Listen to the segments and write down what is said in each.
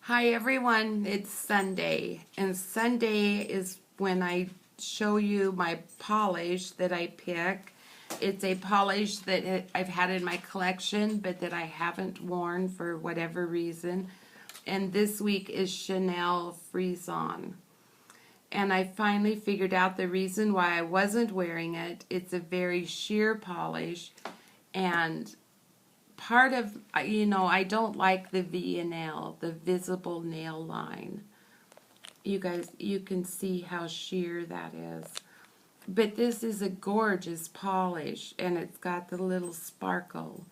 Hi everyone, it's Sunday, and Sunday is when I show you my polish that I pick. It's a polish that I've had in my collection, but that I haven't worn for whatever reason. And this week is CHANEL Frisson. And I finally figured out the reason why I wasn't wearing it. It's a very sheer polish, and part of, I don't like the V&L, the visible nail line. You guys, you can see how sheer that is. But this is a gorgeous polish, and it's got the little sparkle.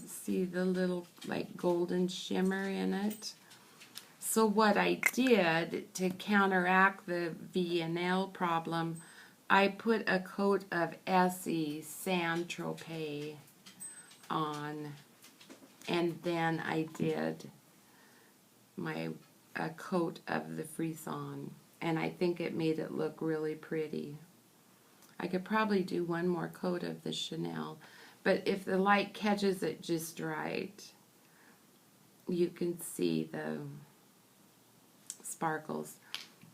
See the little, like, golden shimmer in it? So what I did to counteract the V&L problem, I put a coat of Essie Saint Tropez on, and then I did a coat of the Frisson, and I think it made it look really pretty. I could probably do one more coat of the CHANEL, but if the light catches it just right, you can see the sparkles.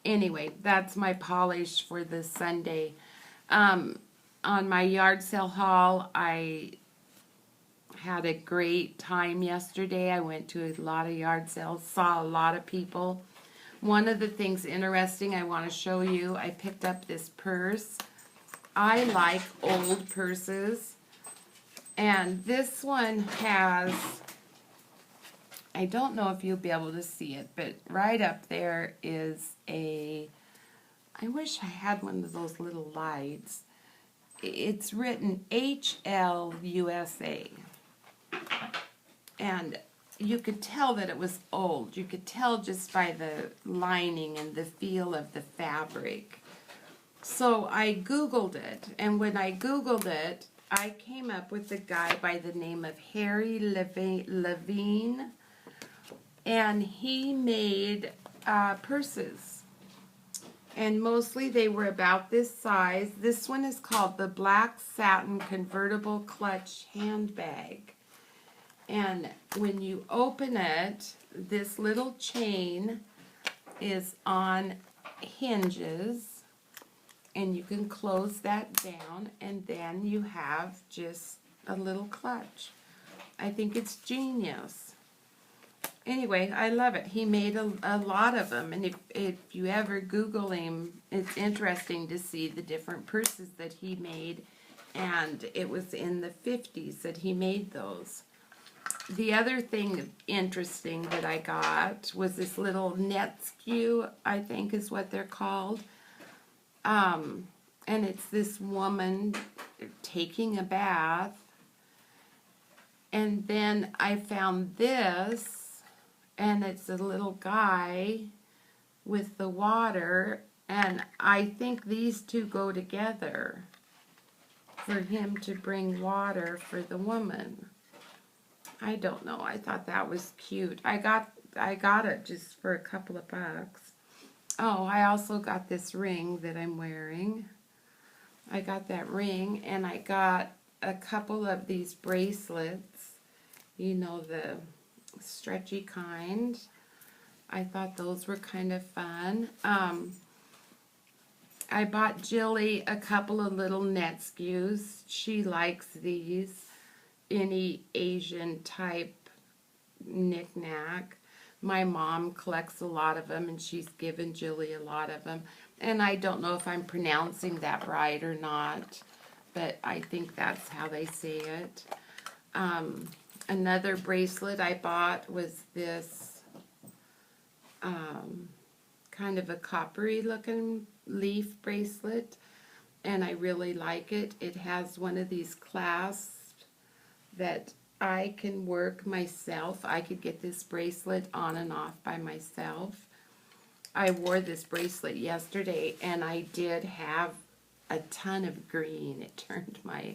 Anyway, that's my polish for this Sunday. On my yard sale haul, I had a great time yesterday. I went to a lot of yard sales, saw a lot of people. One of the things interesting I want to show you, I picked up this purse. I like old purses, and this one has, I don't know if you'll be able to see it, but right up there is I wish I had one of those little lights. It's written HL USA. And you could tell that it was old. You could tell just by the lining and the feel of the fabric. So I Googled it, and when I Googled it, I came up with a guy by the name of Harry Levine, and he made purses. And mostly they were about this size. This one is called the Black Satin Convertible Clutch Handbag. And when you open it, this little chain is on hinges, and you can close that down, and then you have just a little clutch. I think it's genius. Anyway, I love it. He made a lot of them, and if you ever Google him, it's interesting to see the different purses that he made, and it was in the 50s that he made those. The other thing interesting that I got was this little net skew, I think is what they're called. And it's this woman taking a bath. And then I found this, and it's a little guy with the water. And I think these two go together for him to bring water for the woman. I don't know. I thought that was cute. I got it just for a couple of bucks. Oh, I also got this ring that I'm wearing. I got that ring, and I got a couple of these bracelets. You know, the stretchy kind. I thought those were kind of fun. I bought Jilly a couple of little net skews. She likes these. Any Asian type knick-knack. My mom collects a lot of them, and she's given Julie a lot of them. And I don't know if I'm pronouncing that right or not, but I think that's how they say it. Another bracelet I bought was this kind of a coppery looking leaf bracelet, and I really like it. It has one of these clasps that I can work myself. I could get this bracelet on and off by myself. I wore this bracelet yesterday, and I did have a ton of green. It turned my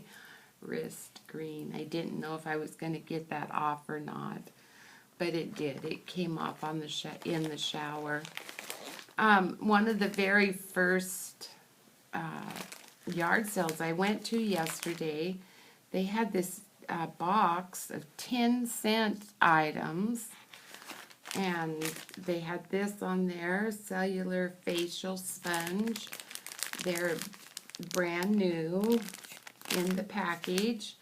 wrist green. I didn't know if I was going to get that off or not, but it did. It came off on in the shower. One of the very first yard sales I went to yesterday, they had this box of 10-cent items, And they had this on there, cellular facial sponge. They're brand new in the package.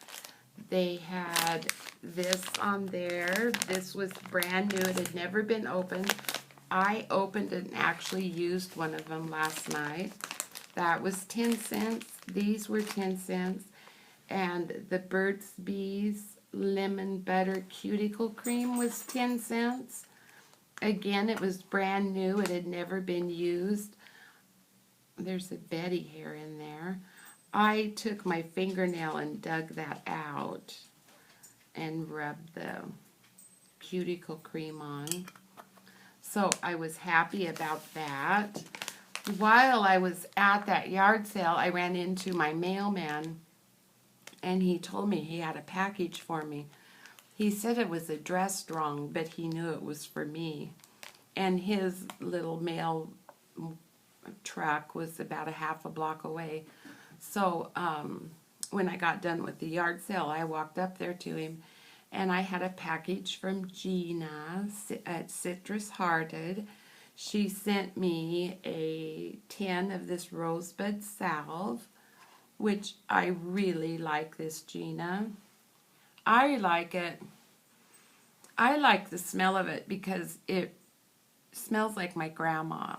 They had this on there. This was brand new. It had never been opened. I opened and actually used one of them last night. That was 10 cents. These were 10 cents. And the Burt's Bees Lemon Butter Cuticle Cream was 10 cents. Again, it was brand new. It had never been used. There's a Betty hair in there. I took my fingernail and dug that out and rubbed the cuticle cream on. So I was happy about that. While I was at that yard sale, I ran into my mailman, and he told me he had a package for me. He said it was addressed wrong, but he knew it was for me. And his little mail truck was about a half a block away. So when I got done with the yard sale, I walked up there to him, and I had a package from Gina at Citrus Hearted. She sent me a tin of this rosebud salve, which I really like this, Gina. I like it. I like the smell of it because it smells like my grandma.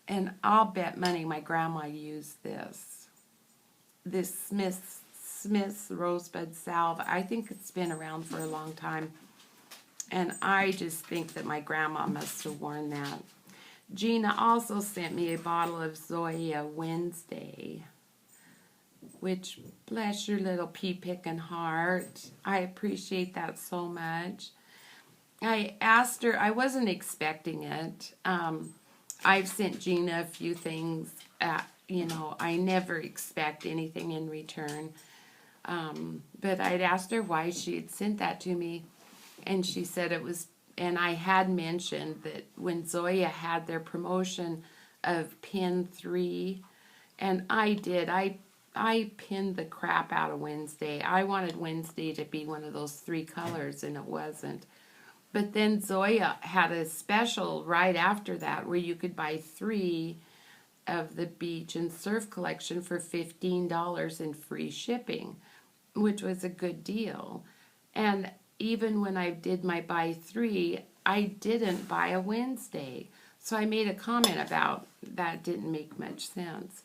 And I'll bet money my grandma used this. This Smith's Rosebud Salve. I think it's been around for a long time. And I just think that my grandma must have worn that. Gina also sent me a bottle of Zoya Wednesday, which, bless your little pea-picking heart. I appreciate that so much. I asked her, I wasn't expecting it. I've sent Gina a few things. I never expect anything in return. But I'd asked her why she had sent that to me. And she said it was, and I had mentioned that when Zoya had their promotion of Pin 3, and I did, I pinned the crap out of Wednesday. I wanted Wednesday to be one of those 3 colors, and it wasn't. But then Zoya had a special right after that where you could buy 3 of the beach and surf collection for $15 and free shipping, which was a good deal. And even when I did my buy 3, I didn't buy a Wednesday. So I made a comment about that didn't make much sense.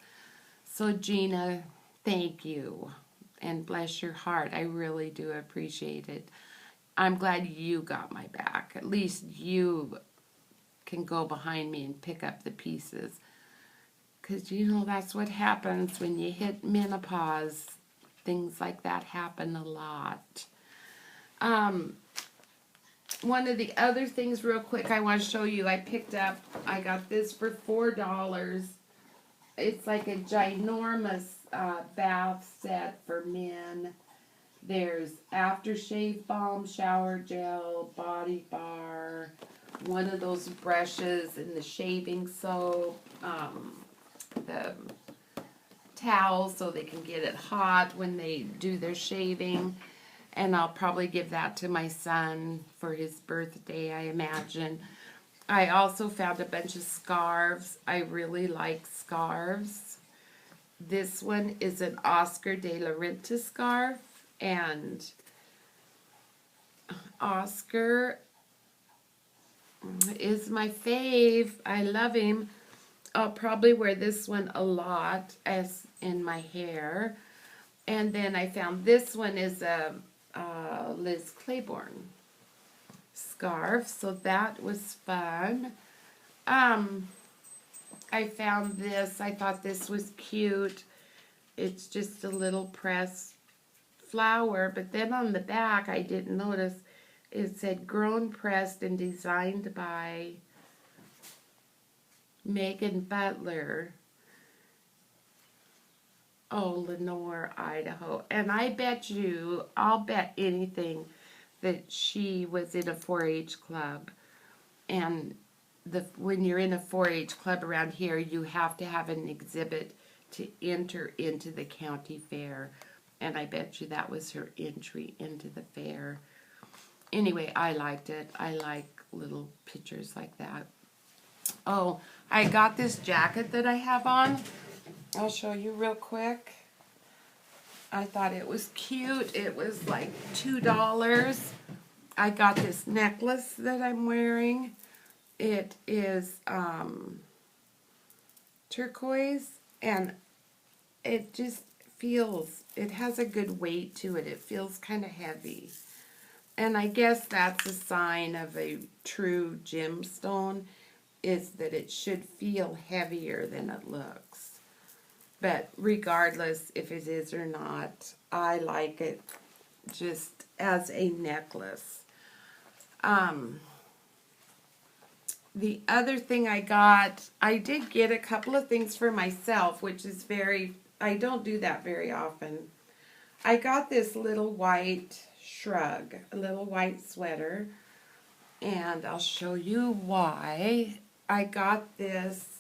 So Gina, thank you. And bless your heart. I really do appreciate it. I'm glad you got my back. At least you can go behind me and pick up the pieces. Because, that's what happens when you hit menopause. Things like that happen a lot. One of the other things real quick I want to show you, I got this for $4. It's like a ginormous bath set for men. There's aftershave balm, shower gel, body bar, one of those brushes and the shaving soap, the towel so they can get it hot when they do their shaving. And I'll probably give that to my son for his birthday, I imagine. I also found a bunch of scarves. I really like scarves. This one is an Oscar de la Renta scarf. And Oscar is my fave. I love him. I'll probably wear this one a lot as in my hair. And then I found this one is a Liz Claiborne scarf. So that was fun. I found this. I thought this was cute. It's just a little pressed flower, but then on the back I didn't notice it said grown, pressed, and designed by Megan Butler. Oh, Lenore, Idaho. And I'll bet anything that she was in a 4-H club. And when you're in a 4-H club around here, you have to have an exhibit to enter into the county fair. And I bet you that was her entry into the fair. Anyway, I liked it. I like little pictures like that. Oh, I got this jacket that I have on. I'll show you real quick. I thought it was cute. It was like $2. I got this necklace that I'm wearing. It is turquoise, and it just feels, it has a good weight to it. It feels kind of heavy. And I guess that's a sign of a true gemstone, is that it should feel heavier than it looks. But regardless if it is or not, I like it just as a necklace. The other thing I got, I did get a couple of things for myself, which is I don't do that very often. I got this little white shrug, a little white sweater, and I'll show you why. I got this.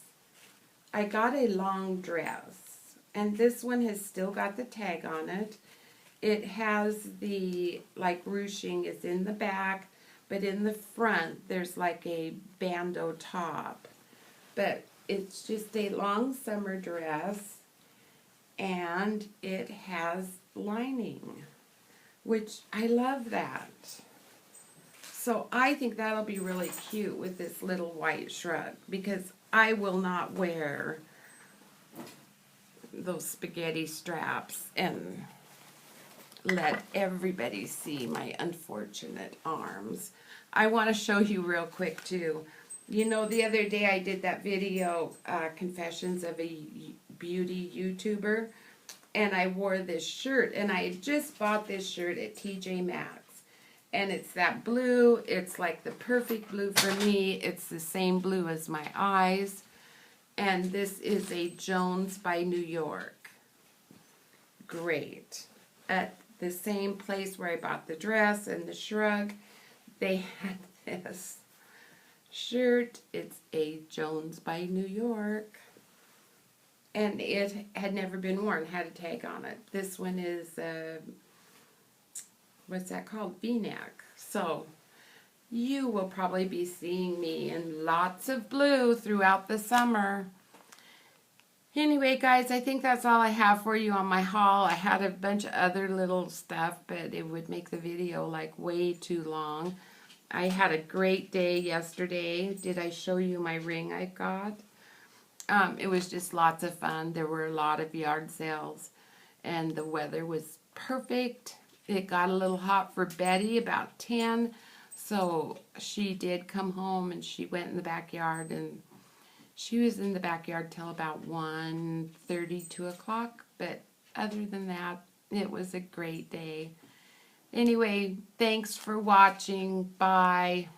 I got a long dress, and this one has still got the tag on it. It has the, like, ruching is in the back, but in the front there's like a bandeau top. But it's just a long summer dress, and it has lining, which I love that. So I think that'll be really cute with this little white shrug, because I will not wear those spaghetti straps and let everybody see my unfortunate arms. I want to show you real quick too. You know, the other day I did that video, Confessions of a Beauty YouTuber, and I wore this shirt, and I had just bought this shirt at TJ Maxx. And it's that blue. It's like the perfect blue for me. It's the same blue as my eyes. And this is a Jones by New York. Great. At the same place where I bought the dress and the shrug, they had this shirt. It's a Jones by New York. And it had never been worn, had a tag on it. This one is, what's that called? V-neck. So you will probably be seeing me in lots of blue throughout the summer. Anyway, guys, I think that's all I have for you on my haul. I had a bunch of other little stuff, but it would make the video like way too long. I had a great day yesterday. Did I show you my ring I got? It was just lots of fun. There were a lot of yard sales, and the weather was perfect. It got a little hot for Betty about 10, so she did come home, and she went in the backyard, and she was in the backyard till about 1:30, 2 o'clock, but other than that, it was a great day. Anyway, thanks for watching. Bye.